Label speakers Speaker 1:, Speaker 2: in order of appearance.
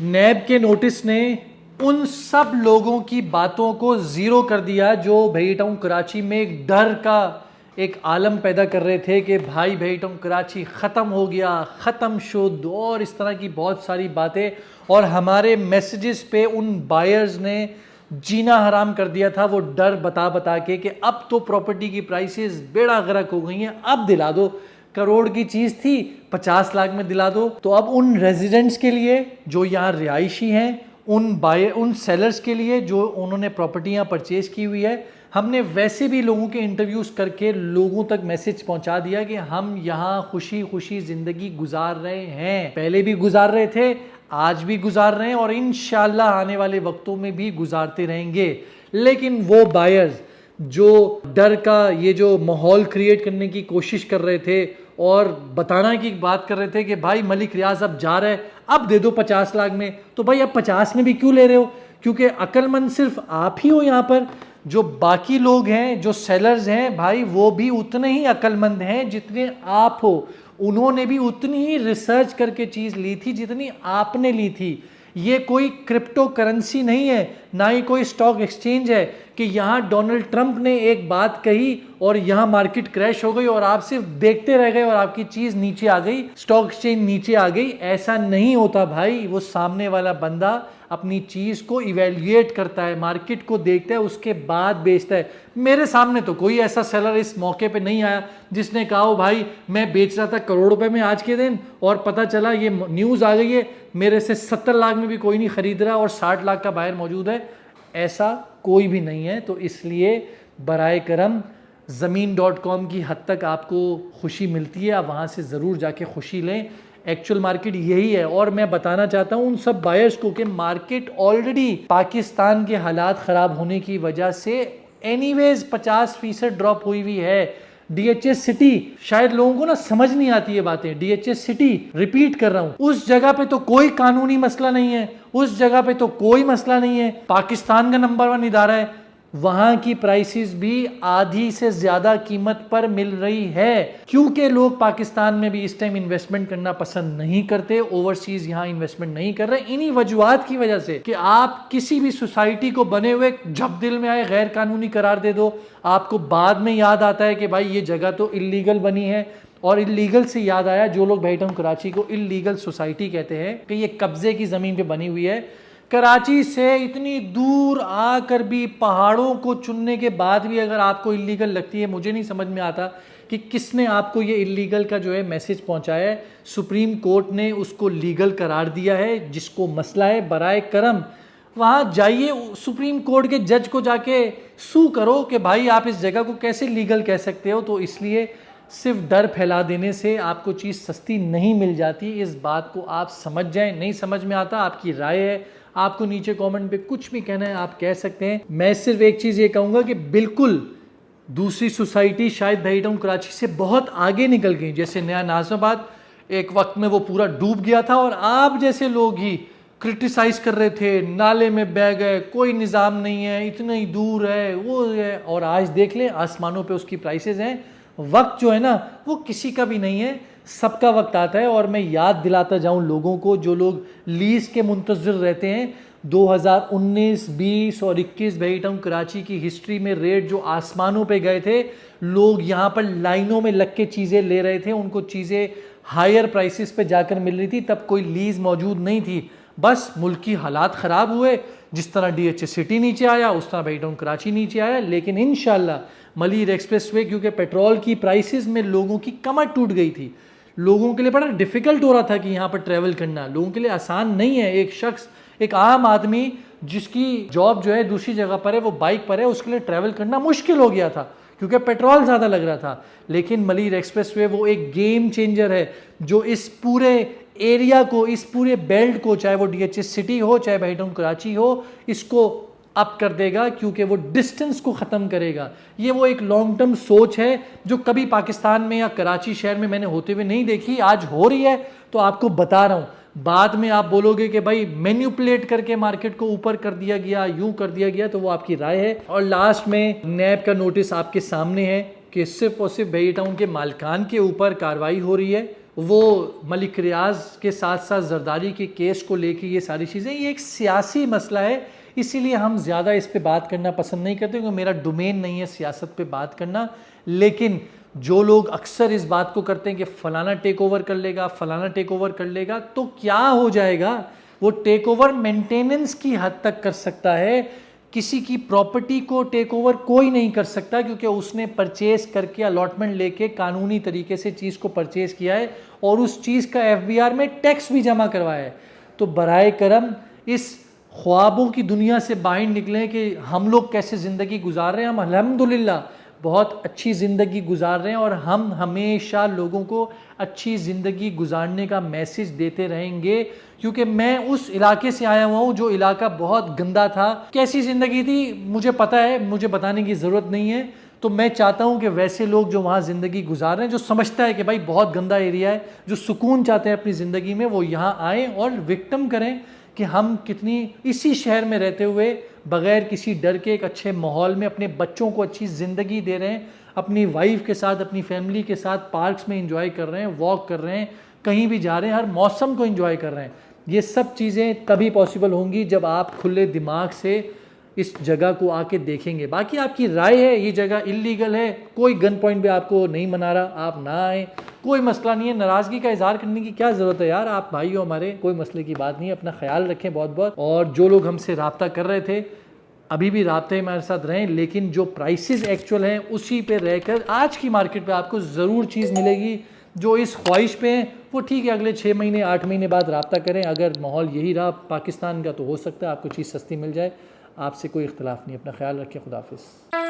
Speaker 1: नैब के नोटिस ने उन सब लोगों की बातों को जीरो कर दिया जो भेई टाउन कराची में एक डर का एक आलम पैदा कर रहे थे कि भाई भेई टाउन कराची ख़त्म हो गया, ख़त्म शुद्ध, और इस तरह की बहुत सारी बातें। और हमारे मैसेजेस पे उन बायर्स ने जीना हराम कर दिया था, वो डर बता बता के कि अब तो प्रॉपर्टी की प्राइसेस बेड़ा गर्क हो गई हैं, अब दिला दो, करोड़ की चीज़ थी 50 लाख में दिला दो। तो अब उन रेजिडेंट्स के लिए जो यहाँ रिहायशी हैं, उन सेलर्स के लिए जो उन्होंने प्रॉपर्टियाँ परचेज की हुई है, हमने वैसे भी लोगों के इंटरव्यूज़ करके लोगों तक मैसेज पहुंचा दिया कि हम यहाँ खुशी खुशी ज़िंदगी गुजार रहे हैं, पहले भी गुजार रहे थे, आज भी गुजार रहे हैं और इंशाल्लाह आने वाले वक्तों में भी गुजारते रहेंगे। लेकिन वो बायर्स जो डर का ये जो माहौल क्रिएट करने की कोशिश कर रहे थे और बताना की बात कर रहे थे कि भाई मलिक रियाज अब जा रहा है, अब दे दो 50 लाख में, तो भाई अब 50 में भी क्यों ले रहे हो? क्योंकि अक्लमंद सिर्फ आप ही हो यहाँ पर, जो बाकी लोग हैं, जो सेलर्स हैं भाई, वो भी उतने ही अक्लमंद हैं जितने आप हो। उन्होंने भी उतनी ही रिसर्च करके चीज़ ली थी जितनी आपने ली थी। ये कोई क्रिप्टो करेंसी नहीं है, ना ही कोई स्टॉक एक्सचेंज है कि यहाँ डोनाल्ड ट्रंप ने एक बात कही और यहाँ मार्केट क्रैश हो गई और आप सिर्फ देखते रह गए और आपकी चीज़ नीचे आ गई, स्टॉक एक्सचेंज नीचे आ गई। ऐसा नहीं होता भाई। वो सामने वाला बंदा अपनी चीज़ को इवेल्युएट करता है, मार्केट को देखता है, उसके बाद बेचता है। मेरे सामने तो कोई ऐसा सेलर इस मौके पे नहीं आया जिसने कहा हो भाई मैं बेच रहा था करोड़ रुपए में आज के दिन और पता चला ये न्यूज़ आ गई है, मेरे से 70 लाख में भी कोई नहीं खरीद रहा और 60 लाख का बायर मौजूद है। ऐसा कोई भी नहीं है। तो इसलिए बराए करम ज़मीन.com की हद तक आपको खुशी मिलती है, आप वहाँ से ज़रूर जाके खुशी लें। एक्चुअल मार्केट यही है। और मैं बताना चाहता हूँ उन सब बायर्स को कि मार्केट ऑलरेडी पाकिस्तान के हालात ख़राब होने की वजह से एनीवेज 50% ड्रॉप हुई हुई है। डीएचएस सिटी, शायद लोगों को ना समझ नहीं आती ये बातें, डीएचएस सिटी, रिपीट कर रहा हूं, उस जगह पे तो कोई कानूनी मसला नहीं है, उस जगह पे तो कोई मसला नहीं है, पाकिस्तान का नंबर 1 इदारा है, वहां की प्राइसेस भी आधी से ज्यादा कीमत पर मिल रही है। क्योंकि लोग पाकिस्तान में भी इस टाइम इन्वेस्टमेंट करना पसंद नहीं करते, ओवरसीज यहां इन्वेस्टमेंट नहीं कर रहे, इन्हीं वजूहात की वजह से कि आप किसी भी सोसाइटी को बने हुए जब दिल में आए गैर कानूनी करार दे दो, आपको बाद में याद आता है कि भाई ये जगह तो इल्लीगल बनी है। और इल्लीगल से याद आया, जो लोग भेई टाउन कराची को इल्लीगल सोसाइटी कहते हैं कि ये कब्जे की जमीन पे बनी हुई है, कराची से इतनी दूर आकर भी, पहाड़ों को चुनने के बाद भी अगर आपको इल्लीगल लगती है, मुझे नहीं समझ में आता कि किसने आपको ये इल्लीगल का जो है मैसेज पहुंचाया है। सुप्रीम कोर्ट ने उसको लीगल करार दिया है। जिसको मसला है बराए करम वहाँ जाइए, सुप्रीम कोर्ट के जज को जाके सू करो कि भाई आप इस जगह को कैसे लीगल कह सकते हो। तो इसलिए सिर्फ डर फैला देने से आपको चीज़ सस्ती नहीं मिल जाती। इस बात को आप समझ जाएं। नहीं समझ में आता, आपकी राय है, आपको नीचे कमेंट पे कुछ भी कहना है आप कह सकते हैं। मैं सिर्फ एक चीज़ ये कहूँगा कि बिल्कुल दूसरी सोसाइटी शायद भेई टाउन कराची से बहुत आगे निकल गई। जैसे नया नाज़िमाबाद एक वक्त में वो पूरा डूब गया था और आप जैसे लोग ही क्रिटिसाइज कर रहे थे, नाले में बह गए, कोई निज़ाम नहीं है, इतना ही दूर है, वो है। और आज देख लें आसमानों पे उसकी प्राइसेस हैं। वक्त जो है ना वो किसी का भी नहीं है, सबका वक्त आता है। और मैं याद दिलाता जाऊं लोगों को, जो लोग लीज के मुंतज़िर रहते हैं, 2019, 20 और 21 भेई टाउन कराची की हिस्ट्री में रेट जो आसमानों पे गए थे, लोग यहाँ पर लाइनों में लग के चीज़ें ले रहे थे, उनको चीज़ें हायर प्राइसेस पे जाकर मिल रही थी, तब कोई लीज मौजूद नहीं थी। बस मुल्क की हालात ख़राब हुए, जिस तरह डीएचएस सिटी नीचे आया उस तरह भेई टाउन कराची नीचे आया। लेकिन इंशाल्लाह मलीर एक्सप्रेसवे, क्योंकि पेट्रोल की प्राइसेस में लोगों की कमर टूट गई थी, लोगों के लिए बड़ा डिफ़िकल्ट हो रहा था कि यहाँ पर ट्रैवल करना लोगों के लिए आसान नहीं है। एक शख्स, एक आम आदमी जिसकी जॉब जो है दूसरी जगह पर है, वो बाइक पर है, उसके लिए ट्रैवल करना मुश्किल हो गया था क्योंकि पेट्रोल ज़्यादा लग रहा था। लेकिन मलीर एक्सप्रेसवे वो एक गेम चेंजर है जो इस पूरे एरिया को, इस पूरे बेल्ट को, चाहे वो डीएचएस सिटी हो चाहे भेई टाउन कराची हो, इसको अप कर देगा क्योंकि वो डिस्टेंस को ख़त्म करेगा। ये वो एक लॉन्ग टर्म सोच है जो कभी पाकिस्तान में या कराची शहर में मैंने होते हुए नहीं देखी, आज हो रही है। तो आपको बता रहा हूँ, बाद में आप बोलोगे कि भाई मैन्युपुलेट करके मार्केट को ऊपर कर दिया गया, यूं कर दिया गया, तो वो आपकी राय है। और लास्ट में नैब का नोटिस आपके सामने है कि सिर्फ और सिर्फ भेई टाउन के मालिकान के ऊपर कार्रवाई हो रही है, वो मलिक रियाज के साथ साथ जरदारी के केस को लेके ये सारी चीज़ें, ये एक सियासी मसला है, इसीलिए हम ज़्यादा इस पे बात करना पसंद नहीं करते क्योंकि मेरा डोमेन नहीं है सियासत पे बात करना। लेकिन जो लोग अक्सर इस बात को करते हैं कि फलाना टेक ओवर कर लेगा, फलाना टेक ओवर कर लेगा, तो क्या हो जाएगा, वो टेक ओवर मेंटेनेंस की हद तक कर सकता है, किसी की प्रॉपर्टी को टेक ओवर कोई नहीं कर सकता क्योंकि उसने परचेज करके अलॉटमेंट लेके कानूनी तरीके से चीज़ को परचेज किया है और उस चीज़ का एफबीआर में टैक्स भी जमा करवाया है। तो बराए करम इस ख्वाबों की दुनिया से बाहर निकलें कि हम लोग कैसे ज़िंदगी गुजार रहे हैं। हम अल्हम्दुलिल्लाह बहुत अच्छी ज़िंदगी गुजार रहे हैं और हम हमेशा लोगों को अच्छी ज़िंदगी गुजारने का मैसेज देते रहेंगे क्योंकि मैं उस इलाके से आया हुआ हूँ जो इलाका बहुत गंदा था। कैसी ज़िंदगी थी मुझे पता है, मुझे बताने की ज़रूरत नहीं है। तो मैं चाहता हूँ कि वैसे लोग जो वहाँ ज़िंदगी गुजार रहे हैं, जो समझता है कि भाई बहुत गंदा एरिया है, जो सुकून चाहते हैं अपनी ज़िंदगी में, वो यहाँ आएँ और विक्टिम करें कि हम कितनी इसी शहर में रहते हुए बग़ैर किसी डर के एक अच्छे माहौल में अपने बच्चों को अच्छी ज़िंदगी दे रहे हैं, अपनी वाइफ के साथ, अपनी फैमिली के साथ पार्क्स में एंजॉय कर रहे हैं, वॉक कर रहे हैं, कहीं भी जा रहे हैं, हर मौसम को एंजॉय कर रहे हैं। ये सब चीज़ें तभी पॉसिबल होंगी जब आप खुले दिमाग से इस जगह को आके देखेंगे। बाकी आपकी राय है, ये जगह इल्लीगल है, कोई गन पॉइंट पे आपको नहीं मना रहा, आप ना आए, कोई मसला नहीं है। नाराज़गी का इजहार करने की क्या ज़रूरत है यार, आप भाई हो हमारे, कोई मसले की बात नहीं है। अपना ख्याल रखें बहुत बहुत। और जो लोग हमसे रब्ता कर रहे थे अभी भी राब्ते हमारे साथ रहें, लेकिन जो प्राइसेस एक्चुअल हैं उसी पे रहकर आज की मार्केट पे आपको ज़रूर चीज़ मिलेगी। जो इस ख्वाहिश पे हैं वो ठीक है, अगले 6 महीने 8 महीने बाद रब्ता करें। अगर माहौल यही रहा पाकिस्तान का तो हो सकता है आपको चीज़ सस्ती मिल जाए। आपसे कोई इख्तिलाफ नहीं। अपना ख्याल रखें। खुदा हाफिज़।